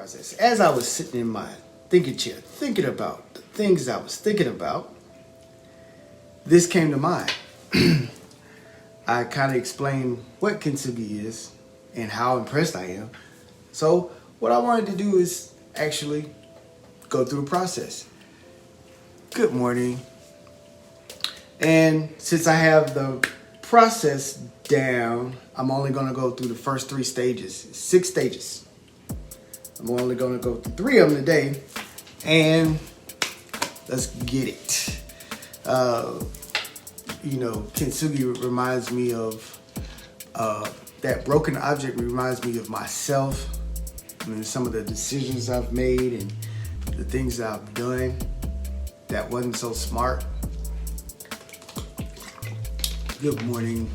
process. As I was sitting in my thinking chair, thinking about the things I was thinking about, this came to mind. I kind of explained what Kintsugi is and how impressed I am. So what I wanted to do is actually go through a process. Good morning. And since I have the process down, I'm only going to go through the first 3 stages, 6 stages. I'm only going to go through 3 of them today, and let's get it. Kintsugi reminds me of that broken object reminds me of myself and some of the decisions I've made and the things that I've done that wasn't so smart. Good morning.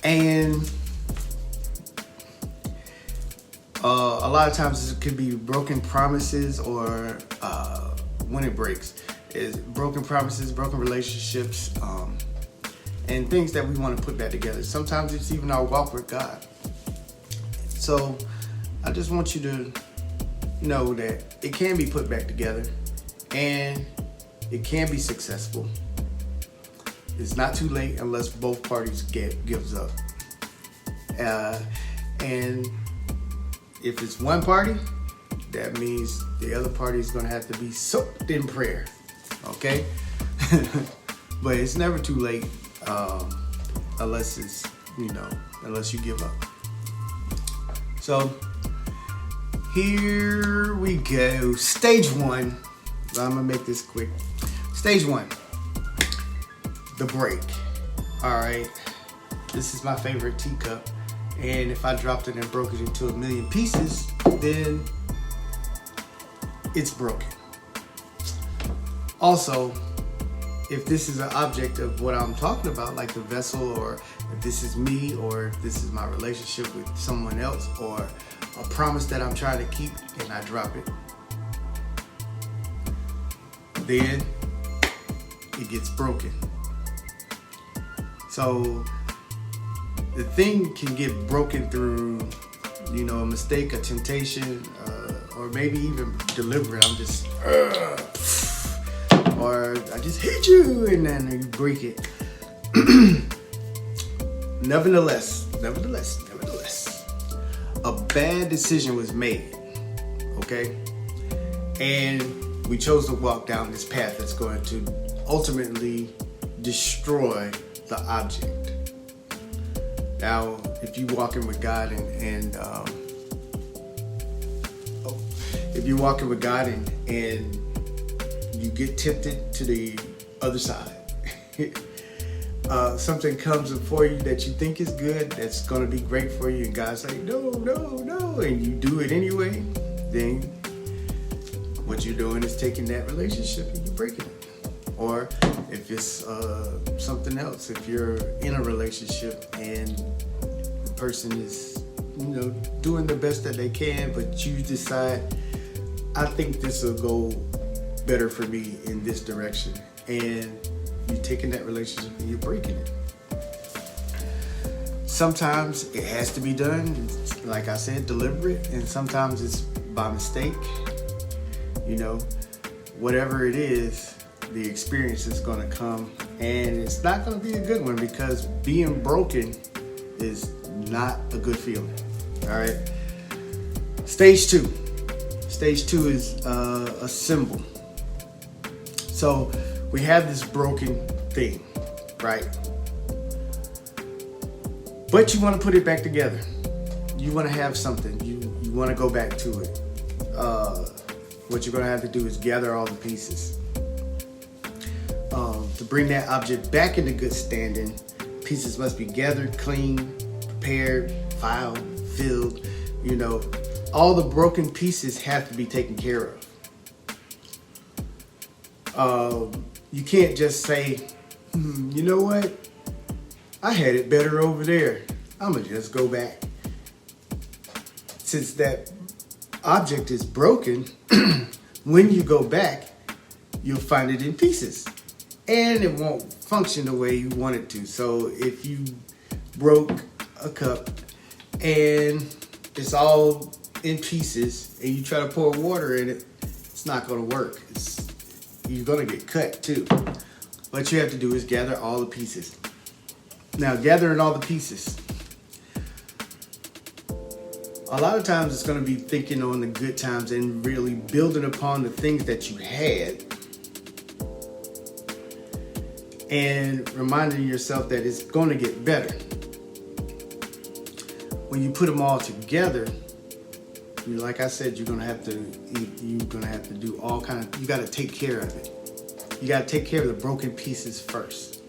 And a lot of times it could be broken promises or when it breaks. Is broken promises, broken relationships, and things that we want to put back together. Sometimes it's even our walk with God. So I just want you to know that it can be put back together and it can be successful. It's not too late unless both parties gives up. And if it's one party, that means the other party is going to have to be soaked in prayer. Okay? But it's never too late unless you give up. So here we go. Stage 1. I'm gonna make this quick. Stage 1. The break. Alright. This is my favorite teacup. And if I dropped it and broke it into a million pieces, then it's broken. Also, if this is an object of what I'm talking about, like the vessel, or if this is me, or if this is my relationship with someone else, or a promise that I'm trying to keep and I drop it, then it gets broken. So the thing can get broken through, a mistake, a temptation, or maybe even deliberate. I'm just, or I just hit you and then you break it. Nevertheless, a bad decision was made, okay? And we chose to walk down this path that's going to ultimately destroy the object. Now, if you're walking with God and you get tempted to the other side, something comes before you that you think is good, that's going to be great for you, and God's like, no, and you do it anyway, then what you're doing is taking that relationship and you're breaking it. Or if it's something else, if you're in a relationship and the person is, doing the best that they can, but you decide, I think this will go better for me in this direction, and you're taking that relationship and you're breaking it. Sometimes it has to be done, like I said, deliberate, and sometimes it's by mistake. Whatever it is, the experience is going to come, and it's not going to be a good one, because being broken is not a good feeling. All right. Stage 2 is a symbol. So we have this broken thing, right? But you want to put it back together. You want to have something. You want to go back to it. What you're going to have to do is gather all the pieces. To bring that object back into good standing, pieces must be gathered, cleaned, prepared, filed, filled. All the broken pieces have to be taken care of. You can't just say, you know what? I had it better over there. I'm going to just go back. Since that object is broken, when you go back, you'll find it in pieces. And it won't function the way you want it to. So if you broke a cup and it's all in pieces and you try to pour water in it, it's not going to work. You're going to get cut too. What you have to do is gather all the pieces. Now, gathering all the pieces, a lot of times it's going to be thinking on the good times and really building upon the things that you had and reminding yourself that it's going to get better. When you put them all together, like I said, you're going to have to do all kind of, you got to take care of it. You got to take care of the broken pieces first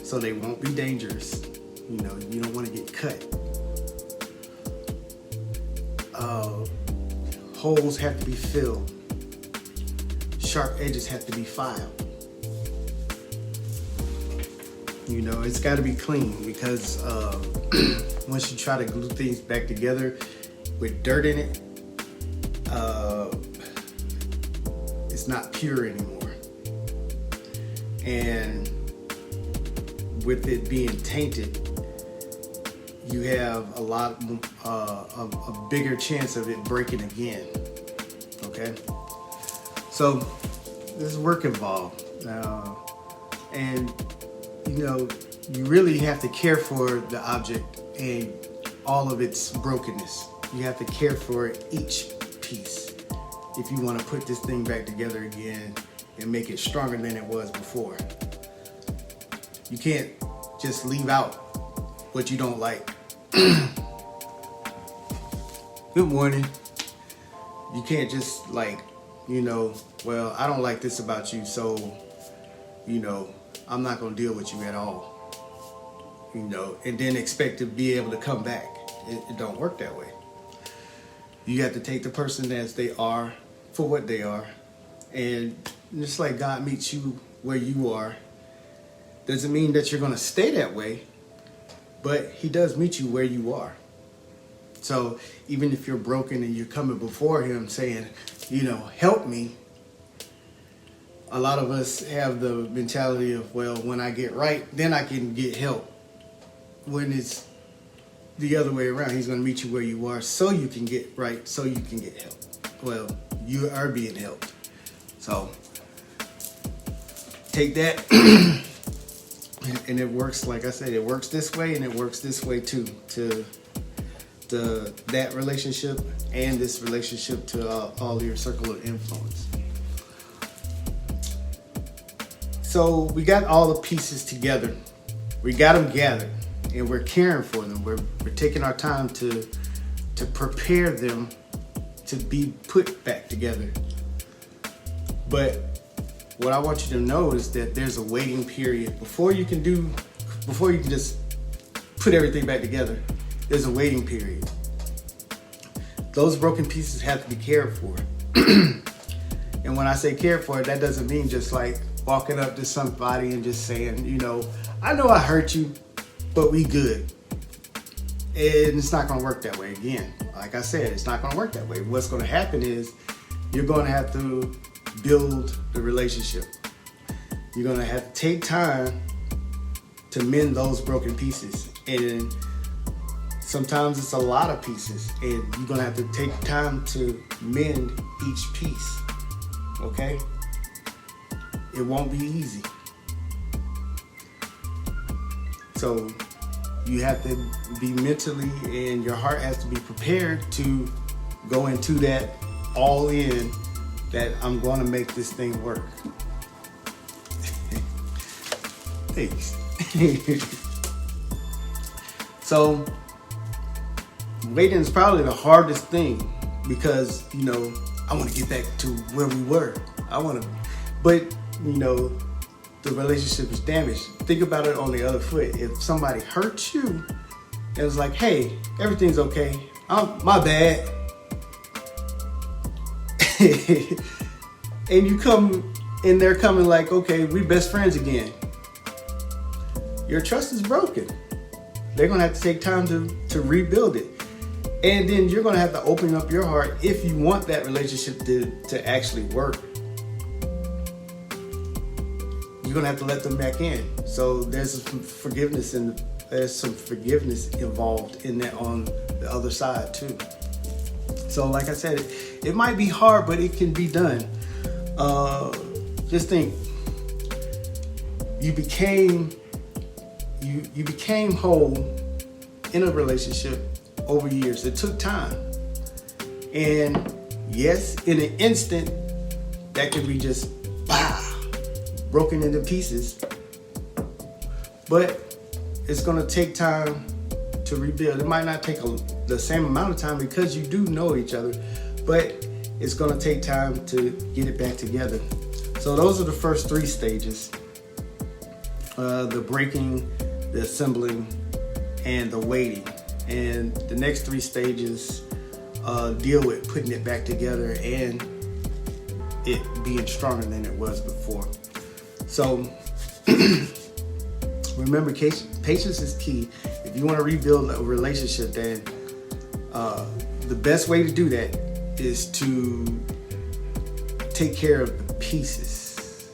so they won't be dangerous. You don't want to get cut. Holes have to be filled. Sharp edges have to be filed. It's got to be clean because once you try to glue things back together with dirt in it, it's not pure anymore. And with it being tainted, you have a bigger chance of it breaking again. Okay, so there's work involved, and you really have to care for the object and all of its brokenness. You have to care for each piece if you want to put this thing back together again and make it stronger than it was before. You can't just leave out what you don't like. Good morning. You can't just well, I don't like this about you, so I'm not going to deal with you at all. And then expect to be able to come back. It don't work that way. You have to take the person as they are for what they are. And just like God meets you where you are, doesn't mean that you're going to stay that way, but He does meet you where you are. So even if you're broken and you're coming before Him saying, help me, a lot of us have the mentality of, well, when I get right, then I can get help. When it's the other way around, He's going to meet you where you are so you can get right, so you can get help. Well, you are being helped. So take that. And it works, like I said, it works this way and it works this way too, to that relationship and this relationship to all your circle of influence. So we got all the pieces together. We got them gathered and we're caring for them. We're taking our time to prepare them to be put back together. But what I want you to know is that there's a waiting period before you can just put everything back together. There's a waiting period. Those broken pieces have to be cared for. And when I say cared for, that doesn't mean just like walking up to somebody and just saying, I know I hurt you, but we good. And it's not going to work that way again. Like I said, it's not going to work that way. What's going to happen is you're going to have to build the relationship. You're going to have to take time to mend those broken pieces. And sometimes it's a lot of pieces. And you're going to have to take time to mend each piece. Okay? It won't be easy. So you have to be mentally, and your heart has to be prepared to go into that all in, that I'm going to make this thing work. Thanks. So waiting is probably the hardest thing because, I want to get back to where we were. But the relationship is damaged. Think about it on the other foot. If somebody hurts you, it was like, hey, everything's okay. My bad. And you come, and they're coming like, okay, we best friends again. Your trust is broken. They're going to have to take time to rebuild it. And then you're going to have to open up your heart if you want that relationship to actually work. You're going to have to let them back in. So there's some forgiveness involved in that on the other side too. So like I said, it might be hard, but it can be done. Just think, you became whole in a relationship over years. It took time. And yes, in an instant, that can be just broken into pieces. But it's gonna take time to rebuild. It might not take the same amount of time because you do know each other, but it's gonna take time to get it back together. So those are the first 3 stages. The breaking, the assembling, and the waiting. And the next 3 stages deal with putting it back together and it being stronger than it was before. So remember, patience is key. If you want to rebuild a relationship, then the best way to do that is to take care of the pieces,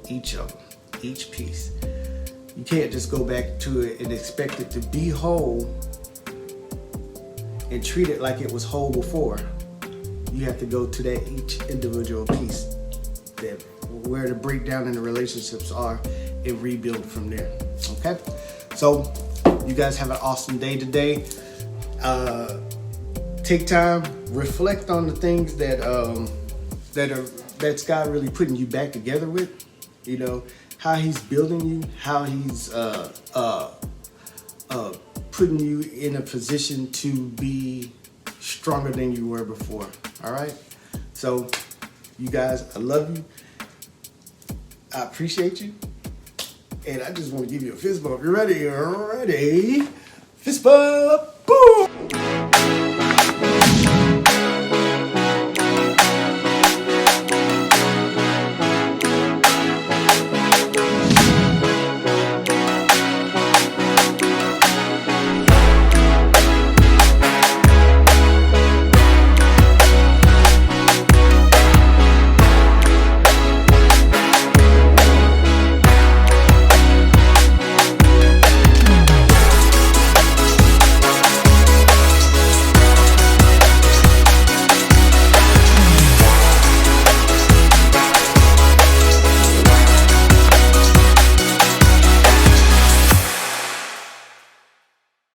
each of them, each piece. You can't just go back to it and expect it to be whole and treat it like it was whole before. You have to go to that each individual piece, that where the breakdown in the relationships are, and rebuild from there. Okay? So you guys have an awesome day today. Take time, reflect on the things that's God really putting you back together with. You know, how he's building you, how he's putting you in a position to be stronger than you were before. All right? So you guys, I love you. I appreciate you. And I just want to give you a fist bump. You ready? Ready? Fist bump.